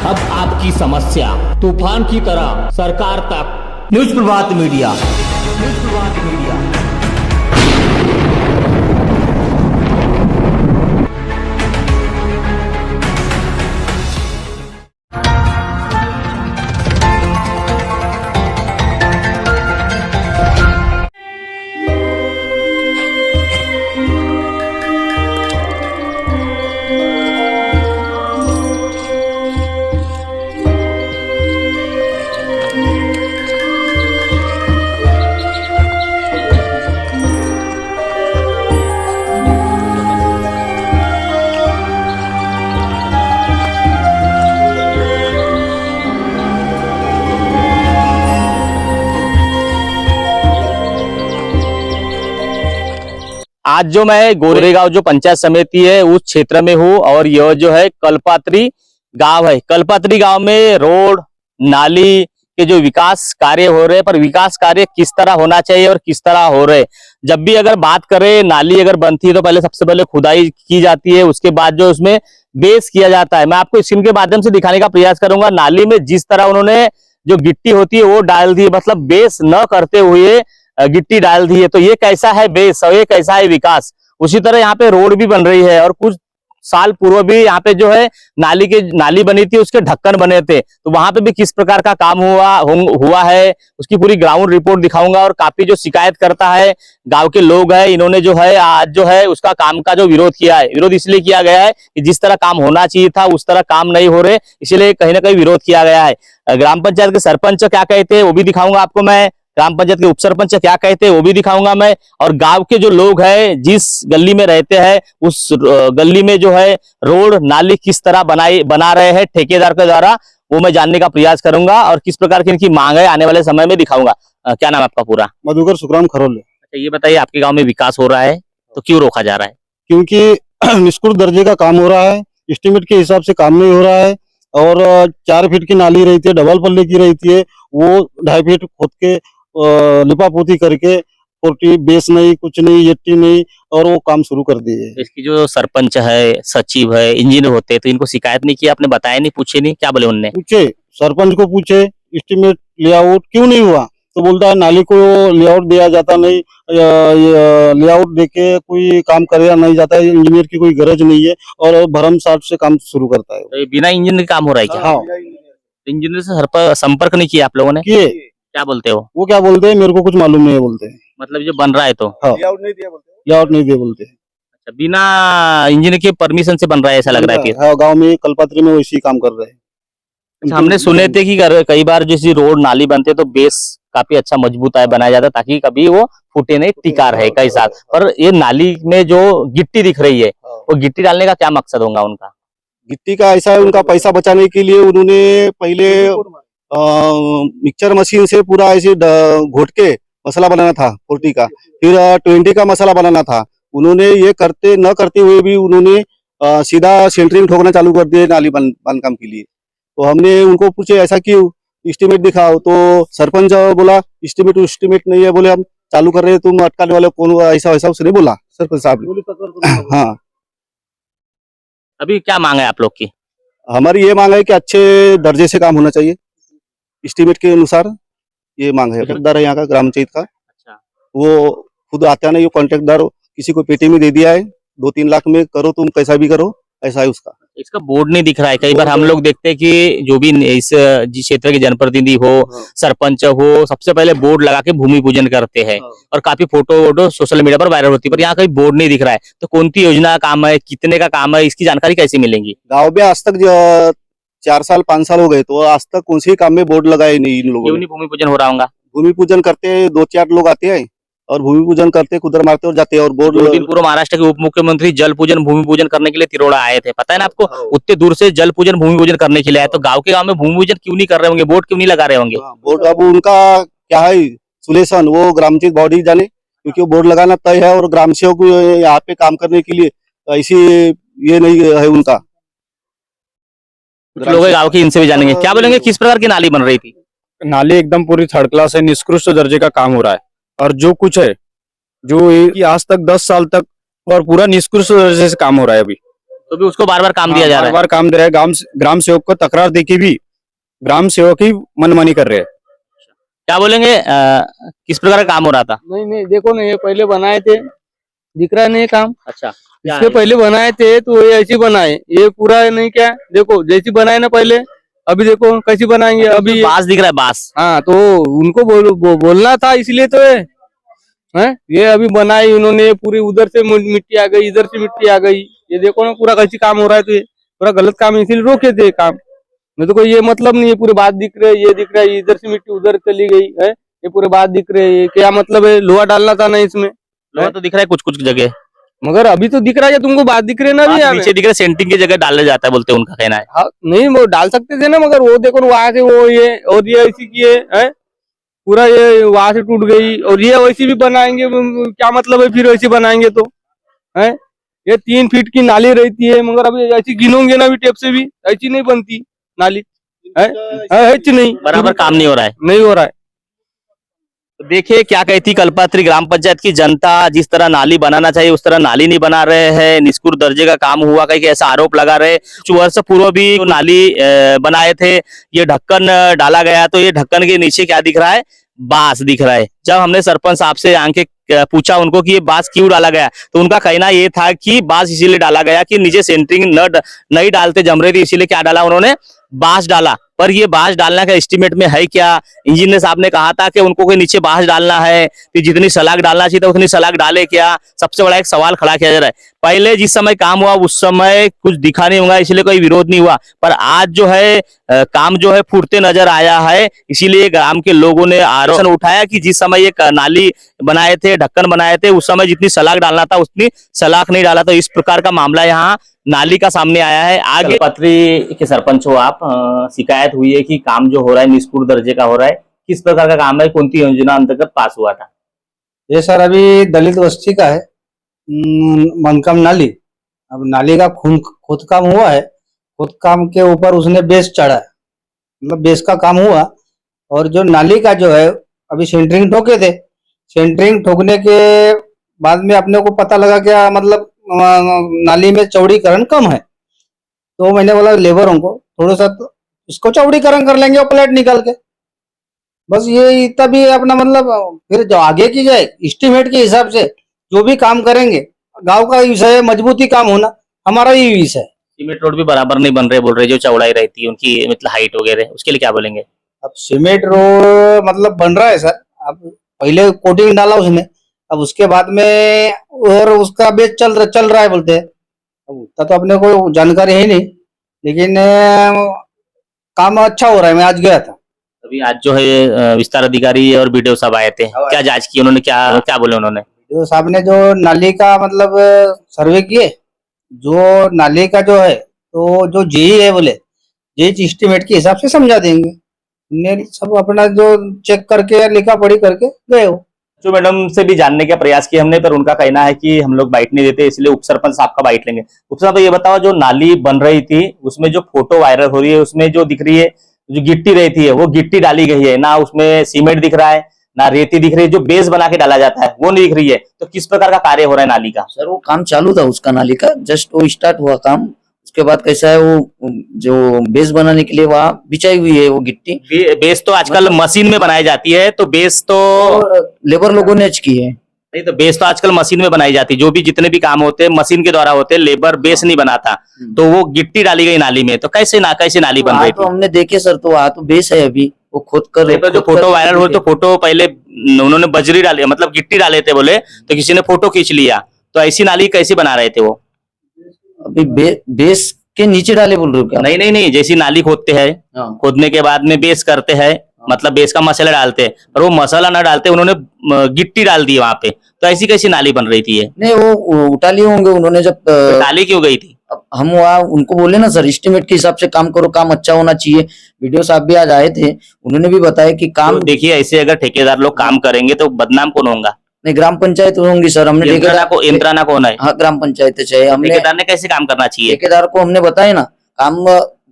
अब आपकी समस्या तूफान की तरह सरकार तक। न्यूज प्रभात मीडिया, न्यूज प्रभात मीडिया। आज जो मैं गोरेगांव जो पंचायत समिति है उस क्षेत्र में हूँ और यह जो है कलपात्री गांव है। कलपात्री गांव में रोड नाली के जो विकास कार्य हो रहे हैं, पर विकास कार्य किस तरह होना चाहिए और किस तरह हो रहे। जब भी अगर बात करें, नाली अगर बनती है तो पहले सबसे पहले खुदाई की जाती है, उसके बाद जो उसमें बेस किया जाता है। मैं आपको स्क्रीन के माध्यम से दिखाने का प्रयास करूंगा। नाली में जिस तरह उन्होंने जो गिट्टी होती है वो डाल दी है, मतलब बेस न करते हुए गिट्टी डाल दी है। तो ये कैसा है बेस और ये कैसा है विकास। उसी तरह यहाँ पे रोड भी बन रही है और कुछ साल पूर्व भी यहाँ पे जो है नाली बनी थी, उसके ढक्कन बने थे। तो वहां पे भी किस प्रकार का काम हुआ है उसकी पूरी ग्राउंड रिपोर्ट दिखाऊंगा। और काफी जो शिकायत करता है गांव के लोग हैं, इन्होंने जो है आज जो है उसका काम का जो विरोध किया है। विरोध इसलिए किया गया है कि जिस तरह काम होना चाहिए था उस तरह काम नहीं हो रहे, इसलिए कहीं ना कहीं विरोध किया गया है। ग्राम पंचायत के सरपंच क्या कहते हैं वो भी दिखाऊंगा आपको मैं। ग्राम पंचायत के उप सरपंच क्या कहते हैं वो भी दिखाऊंगा मैं। और गांव के जो लोग हैं जिस गली में रहते हैं उस गली में जो है रोड नाली किस तरह बना रहे हैं ठेकेदार के द्वारा, वो मैं जानने का प्रयास करूंगा। और किस प्रकार की इनकी मांग है आने वाले समय में दिखाऊंगा। क्या नाम है आपका पूरा? मधुकर सुखराम खरोले। अच्छा, ये बताइए आपके गाँव में विकास हो रहा है तो क्यों रोका जा रहा है? क्योंकि निष्कुल दर्जे का काम हो रहा है, एस्टिमेट के हिसाब से काम नहीं हो रहा है। और 4 फीट की नाली रहती है, डबल पल्ले की रहती है, वो 2.5 फीट खोद के लिपापोती करके पोटी बेस नहीं, कुछ नहीं, यट्टी नहीं, और वो काम शुरू कर दिए। इसकी जो सरपंच है, सचिव है, इंजीनियर होते हैं, तो इनको शिकायत नहीं की आपने? बताया नहीं, पूछे नहीं? क्या बोले उनने? पूछे, सरपंच को पूछे एस्टिमेट लेआउट क्यों नहीं हुआ, तो बोलता है नाली को लेआउट दिया जाता नहीं, लेआउट देके कोई काम कराया नहीं जाता है, इंजीनियर की कोई गरज नहीं है, और भरम साठ से काम शुरू करता है। तो ये बिना इंजीनियर काम हो रहा है क्या? हाँ, इंजीनियर से संपर्क नहीं किया आप लोगों ने? किए। क्या बोलते हो? वो क्या बोलते हैं मेरे को कुछ मालूम नहीं है बोलते हैं। मतलब जो बन रहा है तो लेआउट नहीं दिया बोलते हैं। लेआउट नहीं दिया बोलते हैं। अच्छा, बिना इंजीनियर के परमिशन से बन रहा है ऐसा लग रहा है फिर? हाँ, गांव में कलपात्री में वैसे ही काम कर रहे हैं। अच्छा, हमने सुने थे कि कई बार जैसे रोड नाली बनते हैं तो बेस काफी अच्छा मजबूत बनाया जाता है ताकि कभी वो फूटे नहीं, टिका रहे कई साल। पर ये नाली में जो गिट्टी दिख रही है वो गिट्टी डालने का क्या मकसद होगा उनका? गिट्टी का ऐसा है, उनका पैसा बचाने के लिए उन्होंने पहले मिक्सचर मशीन से पूरा ऐसे घोट के मसाला बनाना था 40 का, फिर 20 का मसाला बनाना था। उन्होंने ये न करते हुए भी उन्होंने सीधा सेंटरिंग ठोकना चालू कर दिए नाली बांधकाम के लिए। तो हमने उनको पूछे ऐसा क्यों, एस्टिमेट दिखाओ, तो सरपंच बोला एस्टिमेट नहीं है, बोले हम चालू कर रहे हैं, तुम अटकाने वाले कौन, ऐसा वैसा उसने बोला सरपंच साहब। हाँ, अभी क्या मांग है आप लोग की? हमारी ये मांग है कि अच्छे दर्जे से काम होना चाहिए, एस्टिमेट के अनुसार ये मांग है। कॉन्ट्रैक्टदार है यहाँ का ग्राम पंचायत का। अच्छा, वो खुद आता नहीं, वो कॉन्ट्रैक्टदार किसी को पेटी में दे दिया है, 2-3 लाख में करो, तुम कैसा भी करो, ऐसा है उसका। इसका बोर्ड नहीं दिख रहा है। कई बार हम लोग देखते हैं कि जो भी इस जिस क्षेत्र के जनप्रतिनिधि हो, सरपंच हो, सबसे पहले बोर्ड लगा के भूमि पूजन करते हैं और काफी फोटो वोटो सोशल मीडिया पर वायरल होती है, पर यहाँ कहीं बोर्ड नहीं दिख रहा है। तो कौन सी योजना का काम है, कितने का काम है, इसकी जानकारी कैसे मिलेंगी? गाँव में आज तक 4 साल 5 साल हो गए, तो आज तक कौन से काम में बोर्ड लगाए नहीं इन लोगों ने। भूमि पूजन हो रहा होगा? भूमि पूजन करते 2-4 लोग आते हैं और भूमि पूजन करते, कुदर मारते और जाते हैं। और बोर्ड 2 दिन पूर्व महाराष्ट्र के उप मुख्यमंत्री जल पूजन भूमि पूजन करने के लिए तिरोड़ा आए थे, पता है ना आपको? उतने दूर से जल पूजन भूमि पूजन करने के लिए आए, तो गाँव के गाँव में भूमि पूजन क्यों नहीं कर रहे होंगे? बोर्ड क्यों नहीं लगा रहे होंगे? बोर्ड अब उनका क्या है सुलेशन, वो ग्राम पंचायत बॉडी जाने, क्योंकि वो बोर्ड लगाना तय है और ग्राम सेवक को यहाँ पे काम करने के लिए ऐसी ये नहीं है उनका। कुछ लोग गाँव के, इनसे भी जानेंगे। क्या बोलेंगे, किस प्रकार की नाली बन रही थी? नाली एकदम पूरी थर्ड क्लास है, निष्कृष्ट दर्जे का काम हो रहा है। और जो कुछ है जो आज तक 10 साल तक और पूरा निष्कृष्ट दर्जे से काम हो रहा है अभी। तो भी उसको बार बार काम दिया जा रहा है। बार काम दे रहा है। ग्राम सेवक को तकरार देखी भी ग्राम सेवक ही मनमानी कर रहे हैं। क्या बोलेंगे किस प्रकार का काम हो रहा था? नहीं नहीं, देखो ना, ये पहले बनाए थे, दिख रहा नहीं काम। अच्छा, क्या इसके है? पहले बनाए थे तो ये ऐसी बनाए, ये पूरा नहीं क्या, देखो जैसी बनाए ना पहले, अभी देखो कैसी बनाएंगे अभी ये। बांस दिख रहा है, बांस। हाँ, तो उनको बोलना था, इसलिए तो ये अभी बनाई उन्होंने, पूरी उधर से मिट्टी आ गई, इधर से मिट्टी आ गई। ये देखो ना पूरा कैसी काम हो रहा है, तो ये पूरा गलत काम है, इसीलिए रोके थे काम। नहीं तो कोई ये मतलब नहीं है, पूरे बात दिख रहे, ये दिख रहा है, इधर से मिट्टी उधर चली गई है, ये पूरे बात दिख रहे हैं। ये क्या मतलब है, लोहा डालना था ना इसमें। लोहा तो दिख रहा है कुछ कुछ जगह, मगर अभी तो दिख रहा है, तुमको बात दिख रही है ना अभी यहाँ पे? नीचे दिख रहा है, सेंटिंग की जगह डाला जाता है बोलते हैं, उनका कहना है। हाँ, नहीं वो डाल सकते थे ना, मगर वो देखो वहां से वो ये और ये ऐसी की है, पूरा ये वहां से टूट गई, और ये वैसी भी बनाएंगे, क्या मतलब है फिर वैसी बनाएंगे तो है। ये 3 फीट की नाली रहती है, मगर अभी ऐसी गिनोगे ना भी टेप से भी ऐसी नहीं बनती नाली है, नहीं बराबर काम नहीं हो रहा है। नहीं हो रहा है। तो देखिए क्या कहती कल्पात्री ग्राम पंचायत की जनता, जिस तरह नाली बनाना चाहिए उस तरह नाली नहीं बना रहे हैं, निष्कुर दर्जे का काम हुआ, कहीं ऐसा आरोप लगा रहे। कुछ वर्ष पूर्व भी जो नाली बनाए थे, ये ढक्कन डाला गया, तो ये ढक्कन के नीचे क्या दिख रहा है, बांस दिख रहा है। जब हमने सरपंच साहब से आके पूछा उनको कि ये बांस क्यों डाला गया, तो उनका कहना ये था कि बांस इसीलिए डाला गया कि नीचे सेंटरिंग नहीं डालते, जम रही थी, इसीलिए क्या डाला उन्होंने, बांस डाला। पर ये बांस डालने का एस्टीमेट में है क्या? इंजीनियर साहब ने कहा था कि उनको कोई नीचे बांस डालना है, फिर जितनी सलाख डालना चाहिए था उतनी सलाख डाले क्या? सबसे बड़ा एक सवाल खड़ा किया जा रहा है। पहले जिस समय काम हुआ उस समय कुछ दिखा नहीं होगा, इसलिए कोई विरोध नहीं हुआ, पर आज जो है काम जो है फूटते नजर आया है। इसीलिए ग्राम के लोगों ने आरोप उठाया कि जिस समय ये नाली बनाए थे, ढक्कन बनाए थे, उस समय जितनी सलाख डालना था उतनी सलाख नहीं डाला। तो इस प्रकार का मामला यहाँ नाली का सामने आया है। आगे पत्री के सरपंच हो आप, शिकायत हुई है कि काम जो हो रहा है निष्कुर दर्जे का हो रहा है, किस प्रकार का काम है, कौन सी योजना अंतर्गत पास हुआ था? ये सर अभी दलित बस्ती का है, मनकम नाली। अब नाली का खुद काम हुआ है, खुद काम के ऊपर उसने बेस चढ़ा है, मतलब बेस का काम हुआ। और जो नाली का जो है अभी सेंटरिंग ठोके थे, सेंटरिंग ठोकने के बाद में अपने को पता लगा क्या मतलब नाली में चौड़ीकरण कम है, तो मैंने बोला लेबरों को थोड़ा सा तो इसको चौड़ीकरण कर लेंगे और प्लेट निकाल के, बस ये तभी अपना मतलब फिर जो आगे की जाए एस्टीमेट के हिसाब से जो भी काम करेंगे, गांव का विषय है, मजबूती काम होना हमारा ही विषय है। सीमेंट रोड भी बराबर नहीं बन रहे बोल रहे, जो चौड़ाई रहती है उनकी मतलब हाइट वगैरह, उसके लिए क्या बोलेंगे? अब सीमेंट रोड मतलब बन रहा है सर, अब पहले कोटिंग डाला उसने, अब उसके बाद में और उसका बेस चल रहा है बोलते हैं। अब उतना तो अपने को जानकारी है नहीं, लेकिन काम अच्छा हो रहा है। मैं आज गया था, अभी आज जो है विस्तार अधिकारी और बीडीओ साहब आए थे, क्या जांच की उन्होंने, क्या बोले उन्होंने? जो साहब ने जो नाली का मतलब सर्वे किए, जो नाली का जो है, तो जो जेई है बोले जेई एस्टीमेट के हिसाब से समझा देंगे। उन्होंने सब अपना जो चेक करके लिखा पढ़ी करके गए हो। जो मैडम से भी जानने का प्रयास किया हमने, पर उनका कहना है कि हम लोग बाइट नहीं देते, इसलिए उप सरपंच साहब का बाइट लेंगे। उप सरपंच ये बताओ, जो नाली बन रही थी उसमें जो फोटो वायरल हो रही है, उसमें जो दिख रही है, जो गिट्टी रहती है वो गिट्टी डाली गई है, ना उसमें सीमेंट दिख रहा है ना रेती दिख रही है, जो बेस बना के डाला जाता है वो नहीं दिख रही है। तो किस प्रकार का कार्य हो रहा है नाली का? सर वो काम चालू था उसका, नाली का जस्ट वो स्टार्ट हुआ काम। उसके बाद कैसा है, वो जो बेस बनाने के लिए वहाँ बिछाई हुई है वो गिट्टी। बेस तो आजकल मशीन में बनाई जाती है, तो बेस तो लेबर लोगों ने की है। नहीं, तो बेस तो आजकल मशीन में बनाई जाती है, जो भी जितने भी काम होते हैं मशीन के द्वारा होते हैं, लेबर बेस नहीं बनाता। तो वो गिट्टी डाली गई नाली में, तो कैसे नाली बन रही थी? तो हमने देखे सर, तो वहाँ तो बेस है अभी, वो खोद कर जो फोटो वायरल हो, तो फोटो पहले उन्होंने बजरी डाली, मतलब गिट्टी डाले थे बोले, तो किसी ने फोटो खींच लिया, तो ऐसी नाली कैसी बना रहे थे वो? अभी बेस के नीचे डाले बोल रहे हो क्या? नहीं, जैसी नाली खोदते हैं, खोदने के बाद में बेस करते हैं, मतलब बेस का मसाला डालते हैं, पर वो मसाला ना डालते उन्होंने गिट्टी डाल दी वहां पे, तो ऐसी कैसी नाली बन रही थी ये? नहीं, वो उठा लिए होंगे उन्होंने जब डाली क्यों गई थी? अब हम वहाँ उनको बोले ना सर, एस्टीमेट के हिसाब से काम करो, काम अच्छा होना चाहिए। वीडियो साहब भी आज आए थे, उन्होंने भी बताया कि काम तो देखिए ऐसे अगर ठेकेदार लोग काम करेंगे तो बदनाम कौन होगा? नहीं, ग्राम पंचायत होंगी सर। हमने यंत्रणा कौन है? हाँ, ग्राम पंचायत चाहिए। हमने ठेकेदार ने कैसे काम करना चाहिए? ठेकेदार को हमने बताया ना, काम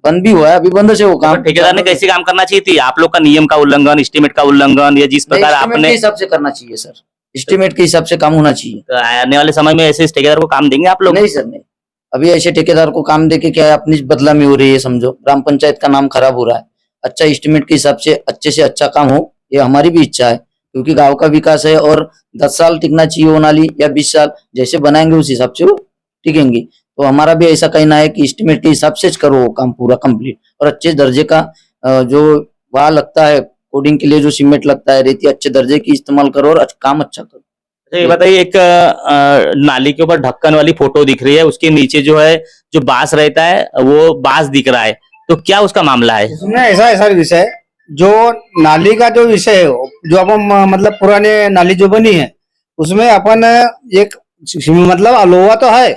बंद भी हुआ है, अभी बंद है वो काम। ठेकेदार ने कैसे काम करना चाहिए थी? आप लोग का नियम का उल्लंघन, एस्टीमेट का उल्लंघन, या जिस प्रकार आपने हिसाब से करना चाहिए सर, एस्टीमेट के हिसाब से काम होना चाहिए। तो आने वाले समय में ऐसे ठेकेदार को काम देंगे आप लोग? नहीं सर, नहीं। अभी ऐसे ठेकेदार को काम देके क्या है, अपनी बदनामी हो रही है, समझो ग्राम पंचायत का नाम खराब हो रहा है। अच्छा एस्टिमेट के हिसाब से अच्छा काम हो, ये हमारी भी इच्छा है, क्योंकि गांव का विकास है और 10 साल टिकना चाहिए वो नाली, या 20 साल जैसे बनाएंगे उस हिसाब से वो टिकेंगी। तो हमारा भी ऐसा कहना है कि एस्टिमेट के हिसाब से करो वो काम पूरा कंप्लीट, और अच्छे दर्जे का जो वहाँ लगता है कोडिंग के लिए, जो सीमेंट लगता है, रेती अच्छे दर्जे की इस्तेमाल करो और काम अच्छा करो। अच्छा, ये बताइए, एक नाली के ऊपर ढक्कन वाली फोटो दिख रही है, उसके नीचे जो है जो बांस रहता है वो बांस दिख रहा है, तो क्या उसका मामला है? इसमें ऐसा विषय है, जो नाली का जो विषय है, जो अपन मतलब पुराने नाली जो बनी है उसमें अपन एक मतलब लोहा तो है,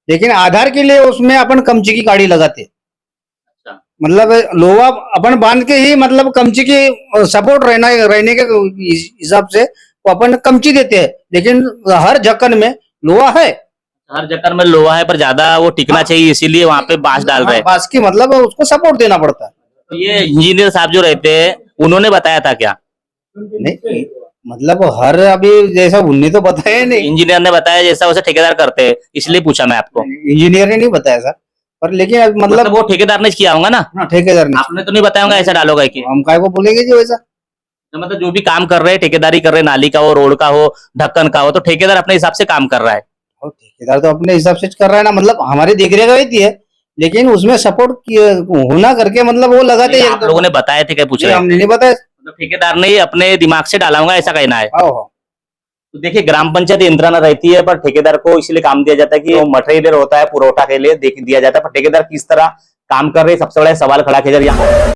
लेकिन आधार के लिए उसमें अपन कमची की गाड़ी लगाते, मतलब लोहा अपन बांध के ही मतलब कमची की सपोर्ट रहने के हिसाब से वो अपन कमची देते हैं, लेकिन हर झक्कन में लोहा है। हर जगह में लोहा है, पर ज्यादा वो टिकना चाहिए, इसीलिए वहां पे बांस डाल रहे हैं। बांस की मतलब उसको सपोर्ट देना पड़ता है। तो ये इंजीनियर साहब जो रहते हैं उन्होंने बताया था क्या? नहीं, मतलब हर अभी जैसा उन्हें तो बताया नहीं, इंजीनियर ने बताया जैसा वैसे ठेकेदार करते हैं, इसलिए पूछा मैं आपको। इंजीनियर ने नहीं बताया सर, पर लेकिन अब मतलब वो ठेकेदार ने किया होगा ना, हाँ, ठेकेदार ने। आपने तो नहीं बताया होगा ऐसा डालोगा कि? हम काय को बोलेंगे जी वैसा। तो मतलब जो भी काम कर रहे हैं, ठेकेदारी कर रहे हैं, नाली का हो, रोड का हो, ढक्कन का हो, तो ठेकेदार अपने हिसाब से काम कर रहा है। और ठेकेदार तो अपने हिसाब से कर रहा है ना, मतलब हमारे देख रेख रहती है, लेकिन उसमें सपोर्ट होना करके मतलब वो लगाते हैं। आप लोगों ने बताया थे क्या, पूछ रहे हैं? हमने नहीं बताया। मतलब ठेकेदार ने अपने दिमाग से डाला होगा, ऐसा कहना है। हाँ। तो देखिए, ग्राम पंचायत यंत्रणा रहती है, पर ठेकेदार को इसलिए काम दिया जाता है कि वो मटेरियल होता है पुरौठा के लिए दिया जाता है, पर ठेकेदार किस तरह काम कर रहे हैं, सबसे बड़ा सवाल खड़ा किया यहाँ।